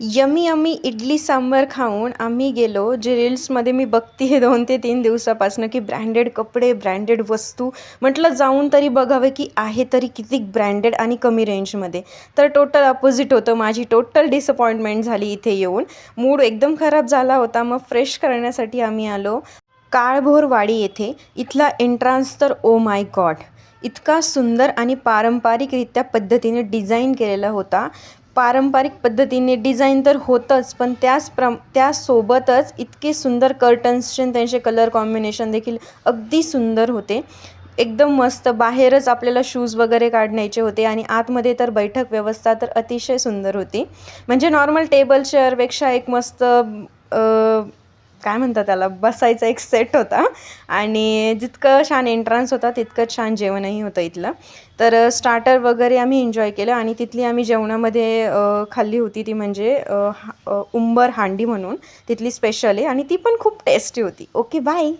Yummy yummy idli sambar खाऊन आम्ही गेलो, जे रील्समध्ये मी बघते आहे 2 ते 3 दिवसापासून, की ब्रँडेड कपडे, ब्रँडेड वस्तू. म्हटलं जाऊन तरी बघावे, की आहे तरी किती ब्रँडेड आणि कमी रेंजमध्ये. तर टोटल अपोजिट होतं. माझी टोटल डिसअपॉइंटमेंट झाली इथे येऊन. मूड एकदम खराब झाला होता. मग फ्रेश करण्यासाठी आम्ही आलो काळभोरवाडी येथे. इथला एंट्रान्स तर ओ माय गॉड! इतका सुंदर आणि पारंपरिकरित्या पद्धतीने डिझाईन केलेला होता. पारंपरिक पद्धतीने डिझाईन तर होतंच, पण त्यासोबतच इतके सुंदर कर्टन्सचे आणि त्यांचे कलर कॉम्बिनेशन देखील अगदी सुंदर होते. एकदम मस्त. बाहेरच आपल्याला शूज वगैरे काढण्याचे होते आणि आतमध्ये तर बैठक व्यवस्था तर अतिशय सुंदर होती. म्हणजे नॉर्मल टेबल चेअरपेक्षा एक मस्त काय म्हणतात त्याला, बसायचा एक सेट होता आणि जितकं छान एंट्रन्स होता तितकं छान जेवणही होतं इथलं. तर स्टार्टर वगैरे आम्ही एन्जॉय केलं आणि तिथली आम्ही जेवणामध्ये खाल्ली होती ती म्हणजे उंबर हांडी म्हणून तिथली स्पेशल आहे आणि ती पण खूप टेस्टी होती. Okay, bye.